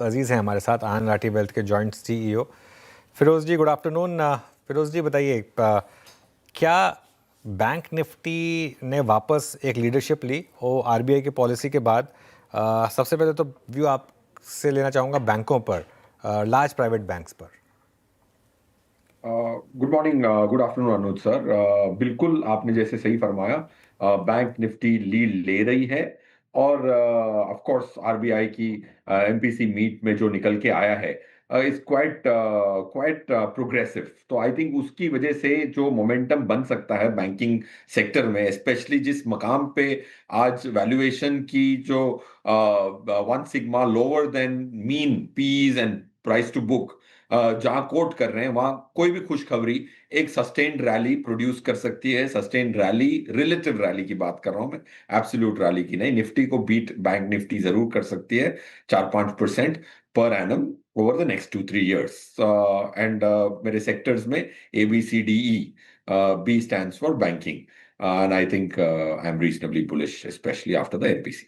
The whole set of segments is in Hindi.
अजीज़ हैं हमारे साथ आनंद राठी वेल्थ के joint CEO Feroze ji. Good afternoon. Feroze ji बताइए, क्या बैंक निफ्टी ने वापस एक लीडरशिप ली और आरबीआई की पॉलिसी के बाद? सबसे पहले तो व्यू आपसे लेना चाहूँगा बैंकों पर, लार्ज प्राइवेट बैंक्स पर। गुड मॉर्निंग, गुड आफ्टरनून अनुज सर। बिल्कुल आपने जैसे सही फरमाया, बैंक निफ्टी लीड ले रही है। और ऑफ कोर्स आरबीआई की एमपीसी मीट में जो निकल के आया है इज क्वाइट क्वाइट प्रोग्रेसिव। तो आई थिंक उसकी वजह से जो मोमेंटम बन सकता है बैंकिंग सेक्टर में, स्पेशली जिस मकाम पे आज वैल्यूएशन की जो one sigma lower than mean PEs and price to book जहां कोट कर रहे हैं, वहां कोई भी खुशखबरी एक सस्टेन्ड रैली प्रोड्यूस कर सकती है। सस्टेन्ड रैली, रिलेटिव रैली की बात कर रहा हूं मैं, एब्सोल्यूट रैली की नहीं। निफ्टी को बीट बैंक निफ्टी जरूर कर सकती है 4-5% per annum over the next 2-3 years। And मेरे सेक्टर्स में ABCDE, B stands for banking, and I think I'm reasonably bullish, especially after the MPC।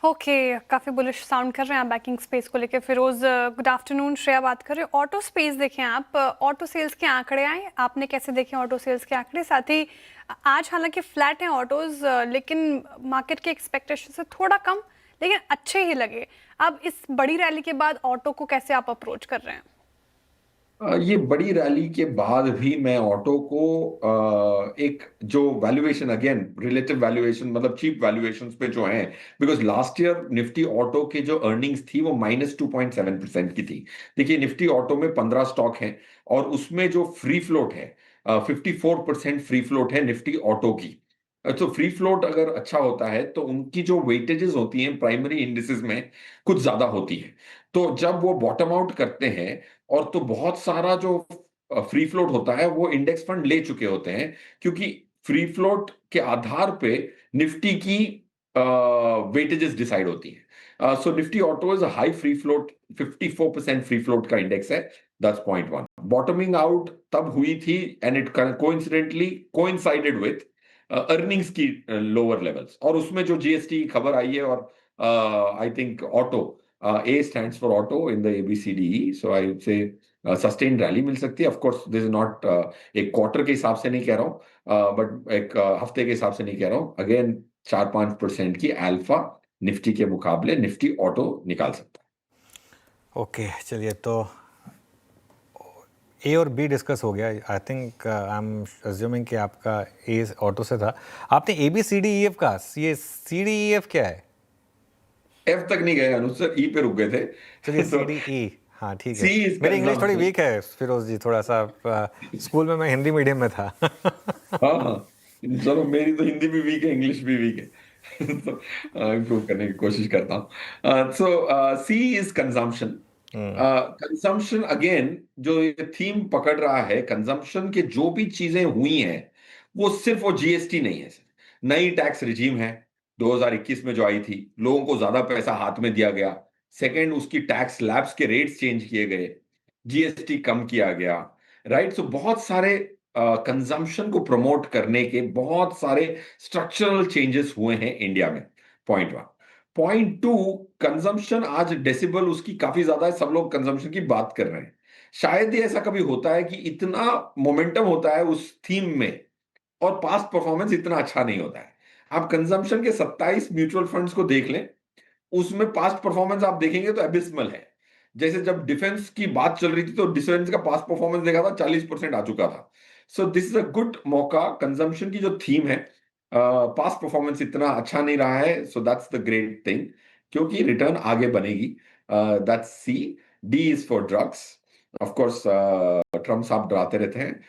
Okay काफ़ी बुलिश साउंड कर रहे हैं आप बैंकिंग स्पेस को लेकर। फिरोज गुड आफ्टरनून, श्रेया बात कर रहे हैं। ऑटो स्पेस देखें आप, ऑटो सेल्स के आंकड़े आए, आपने कैसे देखे ऑटो सेल्स के आंकड़े? साथ ही आज हालांकि फ्लैट हैं ऑटोज, लेकिन मार्केट के एक्सपेक्टेशन से थोड़ा कम, लेकिन अच्छे ही लगे। अब इस बड़ी रैली के बाद ऑटो को कैसे आप अप्रोच कर रहे हैं? ये बड़ी रैली के बाद भी मैं ऑटो को एक जो वैल्यूएशन, अगेन रिलेटिव वैल्यूएशन, मतलब चीप वैल्यूएशंस पे जो है, because last year Nifty auto के जो अर्निंग्स थी वो -2.7% की थी। देखिए निफ्टी ऑटो में 15 स्टॉक हैं और उसमें जो फ्री फ्लोट है 54% फ्री फ्लोट है निफ्टी ऑटो की। तो फ्री फ्लोट अगर अच्छा होता है तो उनकी जो वेटेजेस होती हैं प्राइमरी इंडिसेस में कुछ ज्यादा होती है। तो जब वो बॉटम आउट करते हैं और तो बहुत सारा जो फ्री फ्लोट होता है वो इंडेक्स फंड ले चुके होते हैं, क्योंकि फ्री फ्लोट के आधार पे निफ्टी की वेटेजेस डिसाइड होती है। So Nifty auto is high free float, 54% free float का इंडेक्स है। That's point one. Bottoming out तब हुई थी and it coincidentally coincided with earnings की लोअर लेवल्स, और उसमें जो जीएसटी की खबर आई है, और I think auto, A stands for auto in the ABCDE, so I would say sustained rally मिल सकती है। Of course, this is not एक क्वार्टर के हिसाब से नहीं कह रहा हूँ, बट एक हफ्ते के हिसाब से नहीं कह रहा हूँ। अगेन 4-5% की अल्फा निफ्टी के मुकाबले निफ्टी ऑटो निकाल सकता है। ओके चलिए, तो ए और बी डिस्कस हो गया। I think I am assuming कि आपका ए ऑटो से था। आपने ABCDEF का, ये CDEF क्या है? एफ तक नहीं गए अनुज सर, ई पे रुक गए थे। चलिए तो CDE, हाँ ठीक सी है। इज मेरी इंग्लिश थोड़ी कंजम्पशन। वीक है फिरोज जी, थोड़ा सा स्कूल में मैं हिंदी मीडियम में था। हाँ हाँ, चलो मेरी तो हिंदी भी वीक है, इंग्लिश भी वीक है। तो इम्प्रूव करने की कोशिश करता हूँ। सो सी इज कंजम्पशन। कंजम्पशन अगेन, जो ये थीम पकड़ रहा है, कंजम्पशन के जो भी चीजें हुई हैं वो सिर्फ वो जीएसटी नहीं है सर। नई टैक्स रिजीम है 2021 में जो आई थी, लोगों को ज्यादा पैसा हाथ में दिया गया। सेकंड, उसकी टैक्स स्लैब्स के रेट्स चेंज किए गए, जीएसटी कम किया गया। राइट, सो बहुत सारे कंजम्पशन को प्रमोट करने के बहुत सारे स्ट्रक्चरल चेंजेस हुए हैं इंडिया में। Point one. Point two, consumption आज डेसिबल उसकी काफी ज्यादा है, सब लोग कंजम्पशन की बात कर रहे हैं। शायद ही ऐसा कभी होता है कि इतना मोमेंटम होता है उस थीम में और पास्ट परफॉर्मेंस इतना अच्छा नहीं होता है। आप कंजम्पशन के 27 म्यूचुअल फंड्स को देख लें, उसमें पास्ट परफॉर्मेंस आप देखेंगे तो एबिस्मल है। जैसे जब डिफेंस की बात चल रही थी तो डिफेंस का पास्ट परफॉर्मेंस देखा था 40% आ चुका था। So this is a good मौका। कंजम्पशन की जो थीम है, पास्ट परफॉर्मेंस इतना अच्छा नहीं रहा है, so that's the great thing, क्योंकि रिटर्न आगे बनेगी। That's see. D is for drugs. Of course Trump साहब डराते रहते हैं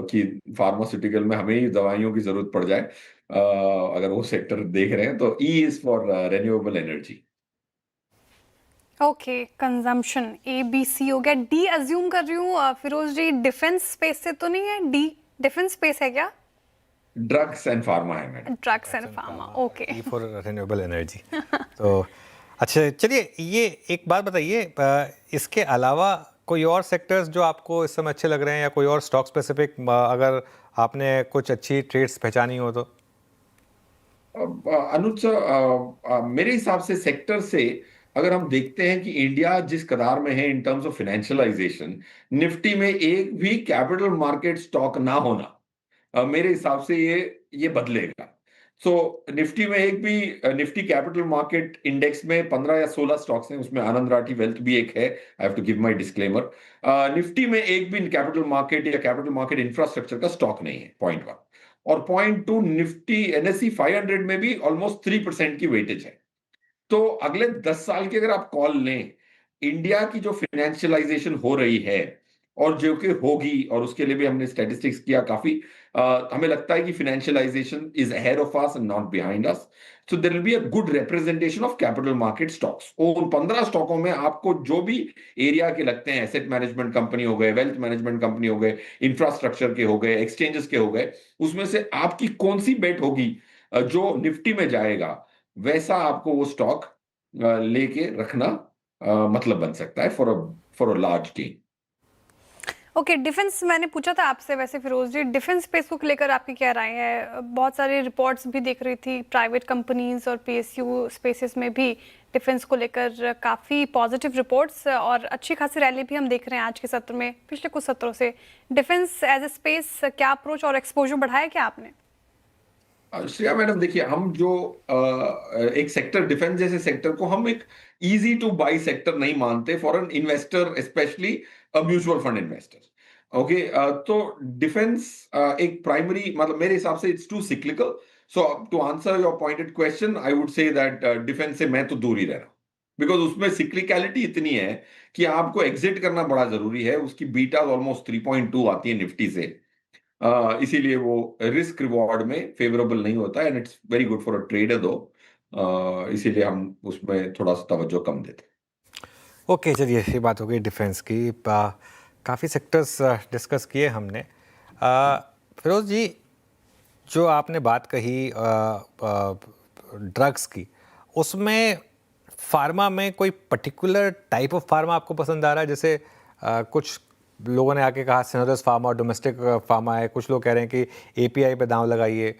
कि फार्मास्यूटिकल में हमें ही दवाइयों की जरूरत पड़ जाए अगर वो सेक्टर देख रहे हैं। तो E is for renewable energy. Okay, consumption ABC हो गया। डी अज्यूम कर रही हूँ फिरोज जी, डिफेंस स्पेस से तो नहीं है? डी डिफेंस स्पेस है क्या? ड्रग्स एंड फार्मा है madam. Drugs and pharma, okay. E for renewable energy. तो अच्छा चलिए, ये एक बात बताइए, इसके अलावा कोई और सेक्टर्स जो आपको इस समय अच्छे लग रहे हैं, या कोई और स्टॉक स्पेसिफिक अगर आपने कुछ अच्छी ट्रेड्स पहचानी हो तो? अनुज सर, मेरे हिसाब से सेक्टर से अगर हम देखते हैं कि इंडिया जिस कतार में है in terms of financialisation, Nifty में एक भी कैपिटल मार्केट स्टॉक ना होना मेरे हिसाब से ये बदलेगा। सो निफ्टी में एक भी निफ्टी कैपिटल मार्केट इंडेक्स में 15 या 16 स्टॉक्स हैं, उसमें आनंद राठी वेल्थ भी एक है। I have to give my disclaimer. Nifty में एक भी कैपिटल मार्केट या कैपिटल मार्केट इंफ्रास्ट्रक्चर का स्टॉक नहीं है, पॉइंट वन। और पॉइंट टू, निफ्टी एनएससी 500 में भी ऑलमोस्ट 3% की वेटेज है। तो अगले 10 साल की अगर आप कॉल लें, इंडिया की जो फाइनेंशियलाइजेशन हो रही है और जो कि होगी, और उसके लिए भी हमने स्टैटिस्टिक्स किया काफी, हमें लगता है कि financialisation is ahead of us and not behind us. So there will be a good representation of capital market stocks. उन 15 स्टॉकों में आपको जो भी एरिया के लगते हैं, एसेट मैनेजमेंट कंपनी हो गए, वेल्थ मैनेजमेंट कंपनी हो गए, इंफ्रास्ट्रक्चर के हो गए, एक्सचेंजेस के हो गए, उसमें से आपकी कौन सी बेट होगी जो निफ्टी में जाएगा, वैसा आपको वो स्टॉक लेके रखना मतलब बन सकता है for a large gain. Okay, defence मैंने पूछा था आपसे। वैसे फिरोज जी, डिफेंस स्पेस को लेकर आपकी क्या राय है? बहुत सारी रिपोर्ट्स भी देख रही थी, प्राइवेट कंपनीज और पीएसयू स्पेसेस में भी डिफेंस को लेकर काफ़ी पॉजिटिव रिपोर्ट्स और अच्छी खासी रैली भी हम देख रहे हैं आज के सत्र में, पिछले कुछ सत्रों से। डिफेंस एज ए स्पेस क्या अप्रोच और एक्सपोजर बढ़ाया क्या आपने? श्रेया मैडम, देखिए, हम जो एक सेक्टर, डिफेंस जैसे सेक्टर को हम एक इजी टू बाई सेक्टर नहीं मानते for an investor, specially mutual fund investor. Okay, तो डिफेंस एक प्राइमरी, मतलब मेरे हिसाब से it's too cyclical. So to answer your pointed question, I would say that defence से मैं तो दूर ही रह रहा हूं, बिकॉज उसमें सिक्लिकलिटी इतनी है कि आपको एग्जिट करना बड़ा जरूरी है। उसकी बीटा ऑलमोस्ट 3.2 आती है निफ्टी से। इसीलिए वो रिस्क रिवॉर्ड में फेवरेबल नहीं होता, and it's very good for a trader दो। इसीलिए हम उसमें थोड़ा सा तवज्जो कम देते हैं। ओके, चलिए, ये बात हो गई डिफेंस की। काफ़ी सेक्टर्स डिस्कस किए हमने। फिरोज जी, जो आपने बात कही ड्रग्स की, उसमें फार्मा में कोई पर्टिकुलर टाइप ऑफ फार्मा आपको पसंद आ रहा है? जैसे कुछ लोगों ने आके कहा सिनोरस फार्मा और डोमेस्टिक फार्मा है, कुछ लोग कह रहे हैं कि एपीआई पे दांव लगाइए,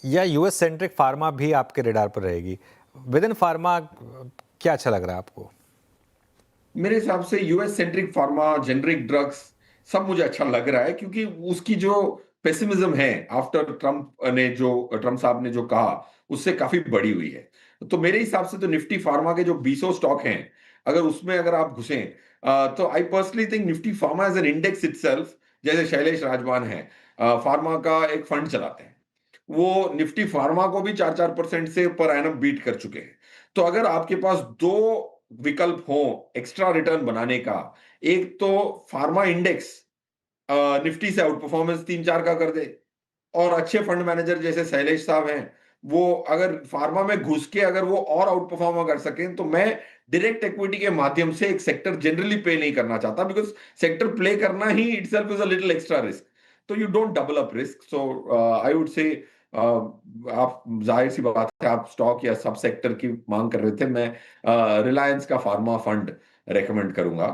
या यूएस सेंट्रिक फार्मा भी आपके रेडार पर रहेगी? विद इन फार्मा क्या अच्छा लग रहा है आपको? मेरे हिसाब से US centric pharma, generic drugs, सब मुझे अच्छा लग रहा है, क्योंकि उसकी जो पेसिमिज्म है आफ्टर ट्रम्प साहब ने जो कहा, उससे काफी बड़ी हुई है। तो मेरे हिसाब से तो निफ्टी फार्मा के जो 20 स्टॉक हैं, अगर आप घुसें, तो I personally think Nifty pharma as an index itself, जैसे शैलेश राजवान है, फार्मा का एक फंड चलाते हैं, वो निफ्टी फार्मा को भी 4-4% से पर एनम बीट कर चुके हैं। तो अगर आपके पास दो विकल्प हो एक्स्ट्रा रिटर्न बनाने का, एक तो फार्मा इंडेक्स निफ्टी से आउट परफॉर्मेंस 3-4 का कर दे, और अच्छे फंड मैनेजर जैसे शैलेश साहब हैं, वो अगर फार्मा में घुस के अगर वो और आउट परफॉर्म कर सकें, तो मैं डायरेक्ट इक्विटी के माध्यम से एक सेक्टर जनरली पे नहीं करना चाहता, बिकॉज सेक्टर प्ले करना ही itself is a little extra risk. तो you don't double up risk. So I would say, आप जाहिर सी बात है, आप स्टॉक या सब सेक्टर की मांग कर रहे थे, मैं रिलायंस का फार्मा फंड रेकमेंड करूंगा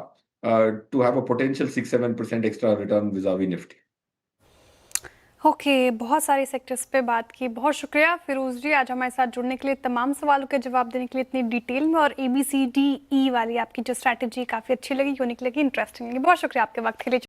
to have a potential 6-7% extra return vis-a-vis Nifty. Okay, बहुत सारे सेक्टर्स पे बात की। बहुत शुक्रिया फिरोज जी, आज हमारे साथ जुड़ने के लिए, तमाम सवालों के जवाब देने के लिए इतनी डिटेल में। और ABCDE वाली आपकी जो स्ट्रैटेजी काफ़ी अच्छी लगी, यूनिक लगी, इंटरेस्टिंग लगी। बहुत शुक्रिया आपके वक्त के लिए।